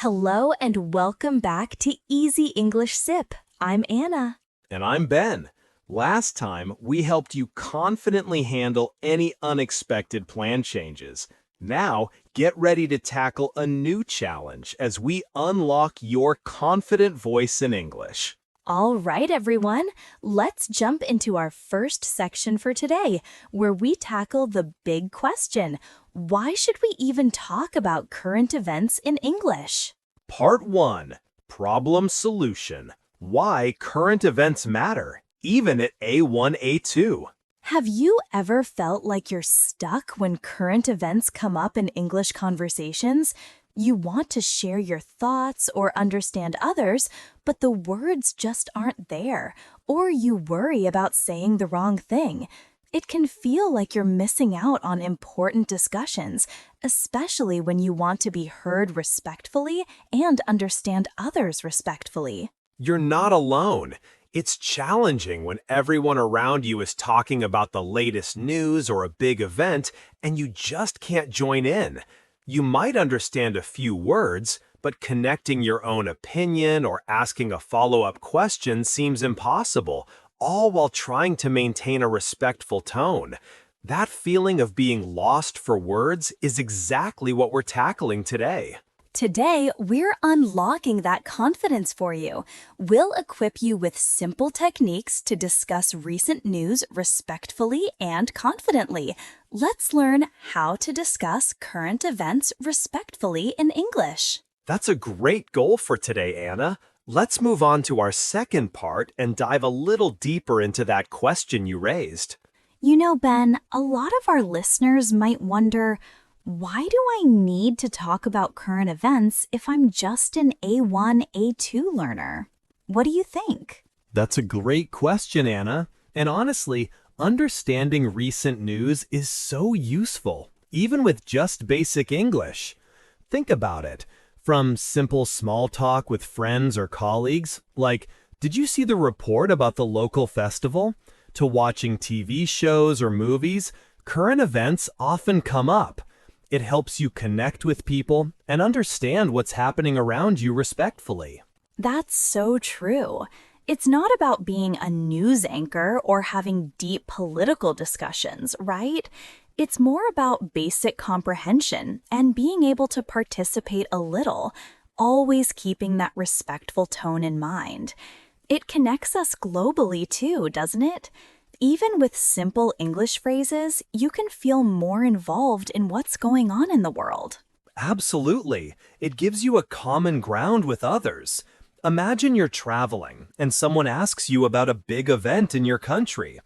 Hello and welcome back to Easy English Sip. I'm Anna. And I'm Ben. Last time, we helped you confidently handle any unexpected plan changes. Now, get ready to tackle a new challenge as we unlock your confident voice in English. All right, everyone, let's jump into our first section for today, where we tackle the big question. Why should we even talk about current events in English? Part 1. Problem Solution. Why current events matter, even at A1-A2. Have you ever felt like you're stuck when current events come up in English conversations? You want to share your thoughts or understand others, but the words just aren't there, or you worry about saying the wrong thing. It can feel like you're missing out on important discussions, especially when you want to be heard respectfully and understand others respectfully. You're not alone. It's challenging when everyone around you is talking about the latest news or a big event, and you just can't join in. You might understand a few words, but connecting your own opinion or asking a follow-up question seems impossible, all while trying to maintain a respectful tone. That feeling of being lost for words is exactly what we're tackling today. Today, we're unlocking that confidence for you. We'll equip you with simple techniques to discuss recent news respectfully and confidently. Let's learn how to discuss current events respectfully in English. That's a great goal for today, Anna. Let's move on to our second part and dive a little deeper into that question you raised. You know, Ben, a lot of our listeners might wonder, why do I need to talk about current events if I'm just an A1-A2 learner? What do you think? That's a great question, Anna. And honestly, understanding recent news is so useful, even with just basic English. Think about it. From simple small talk with friends or colleagues, like, did you see the report about the local festival? To watching TV shows or movies, current events often come up. It helps you connect with people and understand what's happening around you respectfully. That's so true. It's not about being a news anchor or having deep political discussions, right? It's more about basic comprehension and being able to participate a little, always keeping that respectful tone in mind. It connects us globally too, doesn't it? Even with simple English phrases, you can feel more involved in what's going on in the world. Absolutely. It gives you a common ground with others. Imagine you're traveling and someone asks you about a big event in your country.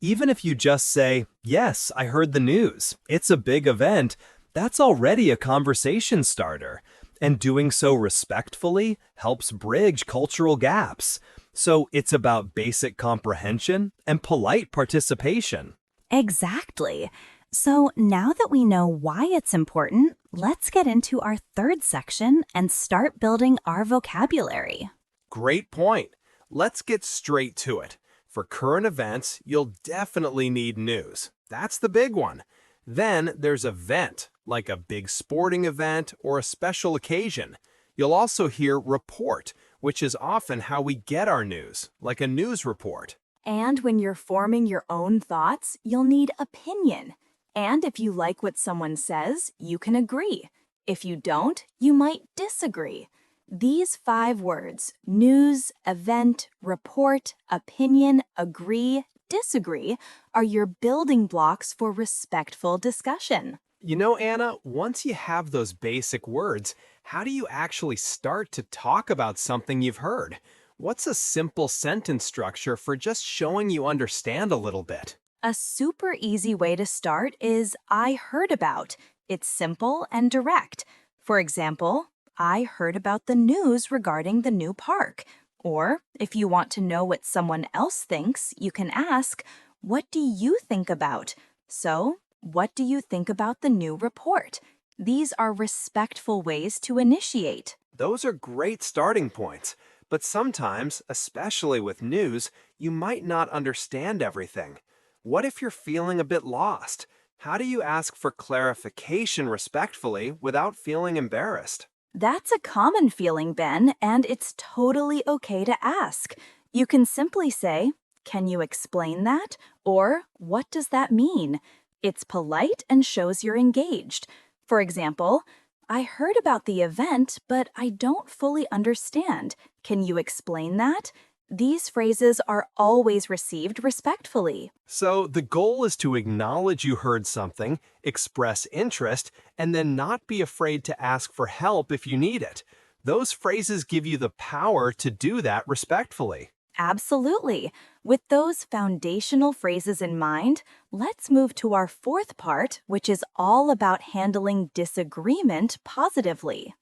Even if you just say, "Yes, I heard the news. It's a big event," that's already a conversation starter. And doing so respectfully helps bridge cultural gaps. So it's about basic comprehension and polite participation. Exactly. So now that we know why it's important, let's get into our third section and start building our vocabulary. Great point. Let's get straight to it. For current events, you'll definitely need news. That's the big one. Then there's event, like a big sporting event or a special occasion. You'll also hear report, which is often how we get our news, like a news report. And when you're forming your own thoughts, you'll need opinion. And if you like what someone says, you can agree. If you don't, you might disagree. These 5 words, news, event, report, opinion, agree, disagree, are your building blocks for respectful discussion. You know, Anna, once you have those basic words, how do you actually start to talk about something you've heard? What's a simple sentence structure for just showing you understand a little bit? A super easy way to start is I heard about. It's simple and direct. For example, I heard about the news regarding the new park. Or if you want to know what someone else thinks, you can ask, what do you think about? So, what do you think about the new report? These are respectful ways to initiate. Those are great starting points, but sometimes, especially with news, you might not understand everything. What if you're feeling a bit lost? How do you ask for clarification respectfully without feeling embarrassed? That's a common feeling, Ben, and it's totally okay to ask. You can simply say, "Can you explain that?" or "What does that mean?" It's polite and shows you're engaged. For example, "I heard about the event, but I don't fully understand. Can you explain that?" These phrases are always received respectfully. So the goal is to acknowledge you heard something, express interest, and then not be afraid to ask for help if you need it. Those phrases give you the power to do that respectfully. Absolutely. With those foundational phrases in mind, let's move to our fourth part, which is all about handling disagreement positively.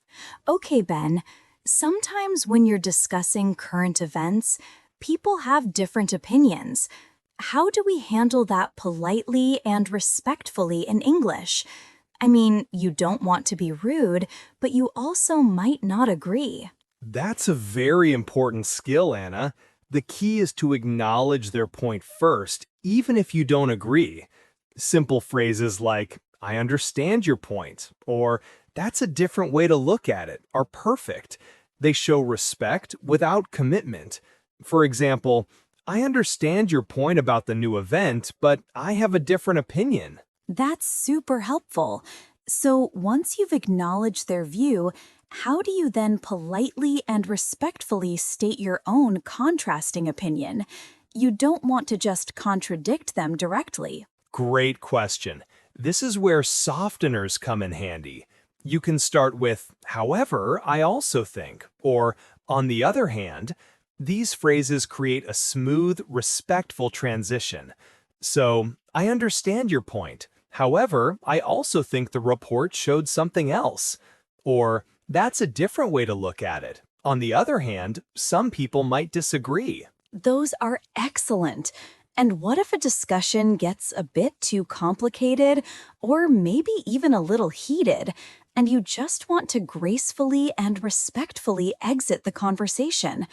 Okay, Ben, sometimes when you're discussing current events, people have different opinions. How do we handle that politely and respectfully in English? I mean, you don't want to be rude, but you also might not agree. That's a very important skill, Anna. The key is to acknowledge their point first, even if you don't agree. Simple phrases like, "I understand your point," or "That's a different way to look at it," are perfect. They show respect without commitment. For example, "I understand your point about the new event, but I have a different opinion." That's super helpful. So, once you've acknowledged their view, how do you then politely and respectfully state your own contrasting opinion? You don't want to just contradict them directly. Great question. This is where softeners come in handy. You can start with, "However, I also think," or "On the other hand." These phrases create a smooth, respectful transition. So, "I understand your point. However, I also think the report showed something else." Or, "That's a different way to look at it. On the other hand, some people might disagree." Those are excellent. And what if a discussion gets a bit too complicated or maybe even a little heated, and you just want to gracefully and respectfully exit the conversation?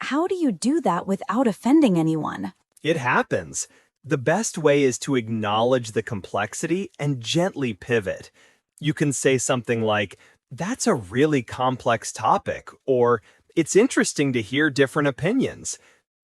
How do you do that without offending anyone? It happens. The best way is to acknowledge the complexity and gently pivot. You can say something like, "That's a really complex topic," or "It's interesting to hear different opinions."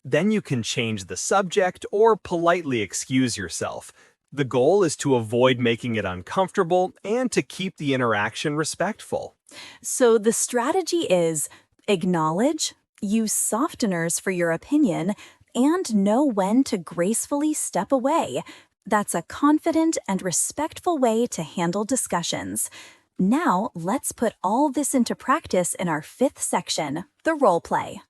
Then you can change the subject or politely excuse yourself. The goal is to avoid making it uncomfortable and to keep the interaction respectful. So the strategy is acknowledge, use softeners for your opinion, and know when to gracefully step away. That's a confident and respectful way to handle discussions. Now, let's put all this into practice in our fifth section, the role play.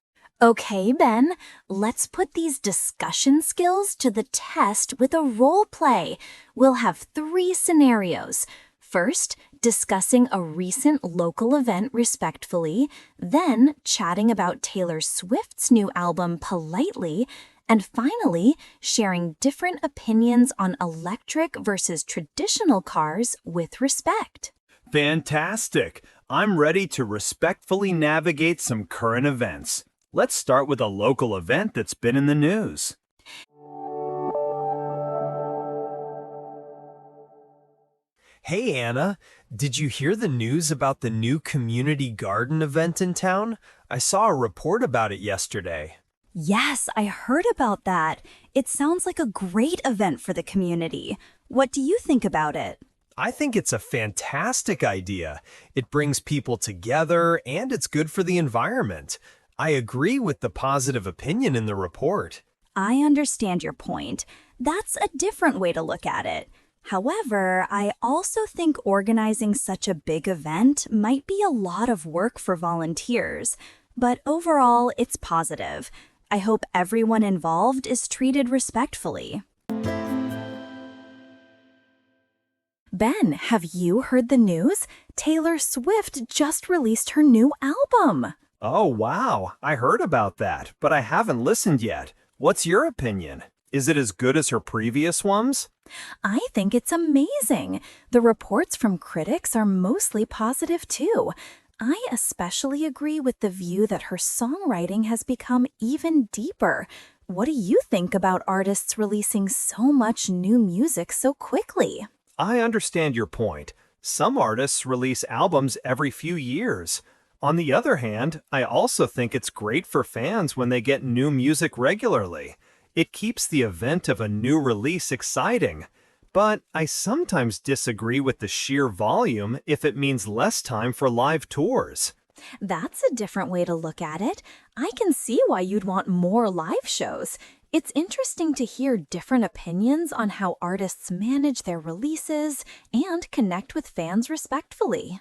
Okay, Ben, let's put these discussion skills to the test with a role play. We'll have three scenarios. First, discussing a recent local event respectfully, then chatting about Taylor Swift's new album politely, and finally, sharing different opinions on electric versus traditional cars with respect. Fantastic! I'm ready to respectfully navigate some current events. Let's start with a local event that's been in the news. Hey Anna, did you hear the news about the new community garden event in town? I saw a report about it yesterday. Yes, I heard about that. It sounds like a great event for the community. What do you think about it? I think it's a fantastic idea. It brings people together and it's good for the environment. I agree with the positive opinion in the report. I understand your point. That's a different way to look at it. However, I also think organizing such a big event might be a lot of work for volunteers. But overall, it's positive. I hope everyone involved is treated respectfully. Ben, have you heard the news? Taylor Swift just released her new album. Oh, wow. I heard about that, but I haven't listened yet. What's your opinion? Is it as good as her previous ones? I think it's amazing. The reports from critics are mostly positive too. I especially agree with the view that her songwriting has become even deeper. What do you think about artists releasing so much new music so quickly? I understand your point. Some artists release albums every few years. On the other hand, I also think it's great for fans when they get new music regularly. It keeps the event of a new release exciting. But I sometimes disagree with the sheer volume if it means less time for live tours. That's a different way to look at it. I can see why you'd want more live shows. It's interesting to hear different opinions on how artists manage their releases and connect with fans respectfully.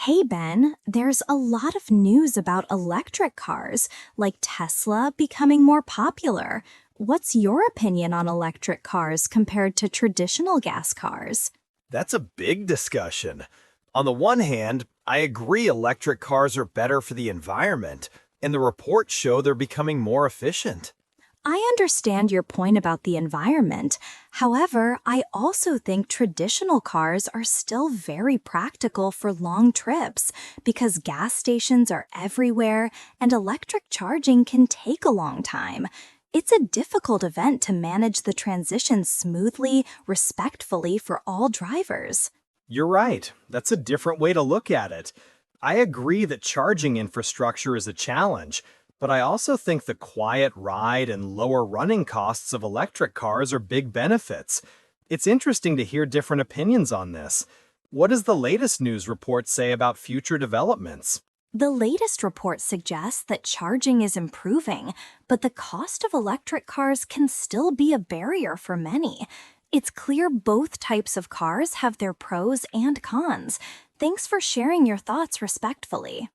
Hey Ben, there's a lot of news about electric cars, like Tesla becoming more popular. What's your opinion on electric cars compared to traditional gas cars? That's a big discussion. On the one hand, I agree electric cars are better for the environment, and the reports show they're becoming more efficient. I understand your point about the environment. However, I also think traditional cars are still very practical for long trips because gas stations are everywhere and electric charging can take a long time. It's a difficult event to manage the transition smoothly, respectfully for all drivers. You're right. That's a different way to look at it. I agree that charging infrastructure is a challenge, but I also think the quiet ride and lower running costs of electric cars are big benefits. It's interesting to hear different opinions on this. What does the latest news report say about future developments? The latest report suggests that charging is improving, but the cost of electric cars can still be a barrier for many. It's clear both types of cars have their pros and cons. Thanks for sharing your thoughts respectfully.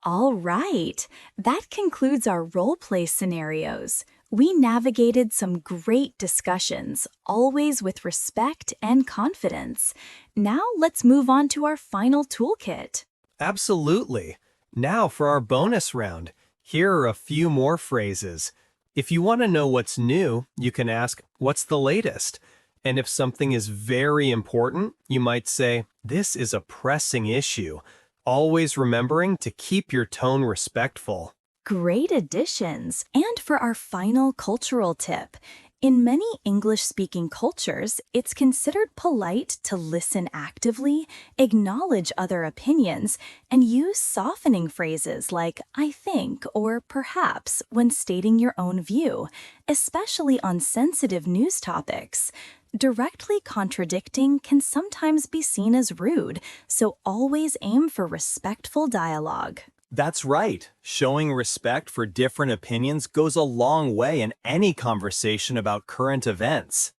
All right, that concludes our role-play scenarios. We navigated some great discussions, always with respect and confidence. Now let's move on to our final toolkit. Absolutely. Now for our bonus round. Here are a few more phrases. If you want to know what's new, you can ask, "What's the latest?" And if something is very important, you might say, "This is a pressing issue." Always remembering to keep your tone respectful. Great additions! And for our final cultural tip, in many English-speaking cultures, it's considered polite to listen actively, acknowledge other opinions, and use softening phrases like "I think" or "perhaps" when stating your own view, especially on sensitive news topics. Directly contradicting can sometimes be seen as rude, so always aim for respectful dialogue. That's right. Showing respect for different opinions goes a long way in any conversation about current events.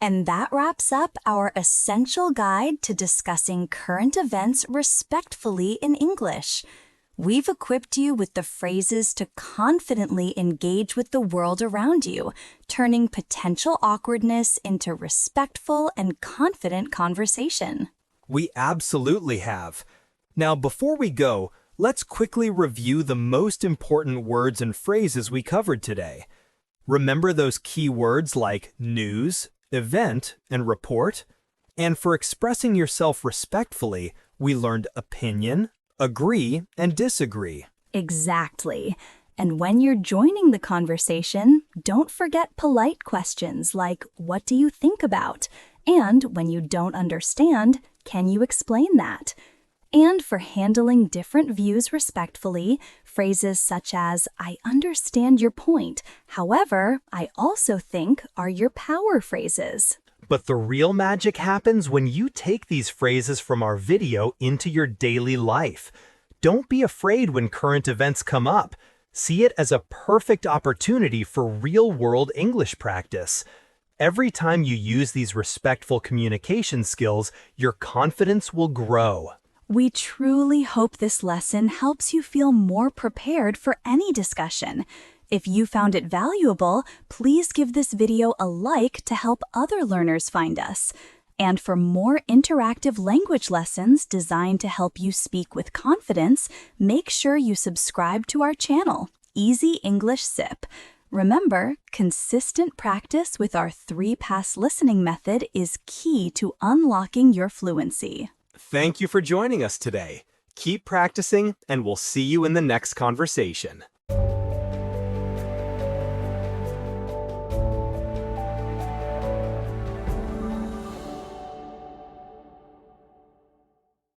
And that wraps up our essential guide to discussing current events respectfully in English. We've equipped you with the phrases to confidently engage with the world around you, turning potential awkwardness into respectful and confident conversation. We absolutely have. Now, before we go, let's quickly review the most important words and phrases we covered today. Remember those key words like news, event, and report? And for expressing yourself respectfully, we learned opinion, agree, and disagree. Exactly. And when you're joining the conversation, don't forget polite questions like, "What do you think about?" And when you don't understand, "Can you explain that?" And for handling different views respectfully, phrases such as, "I understand your point. However, I also think" are your power phrases. But the real magic happens when you take these phrases from our video into your daily life. Don't be afraid when current events come up. See it as a perfect opportunity for real-world English practice. Every time you use these respectful communication skills, your confidence will grow. We truly hope this lesson helps you feel more prepared for any discussion. If you found it valuable, please give this video a like to help other learners find us. And for more interactive language lessons designed to help you speak with confidence, make sure you subscribe to our channel, Easy English Sip. Remember, consistent practice with our 3-pass listening method is key to unlocking your fluency. Thank you for joining us today. Keep practicing, and we'll see you in the next conversation.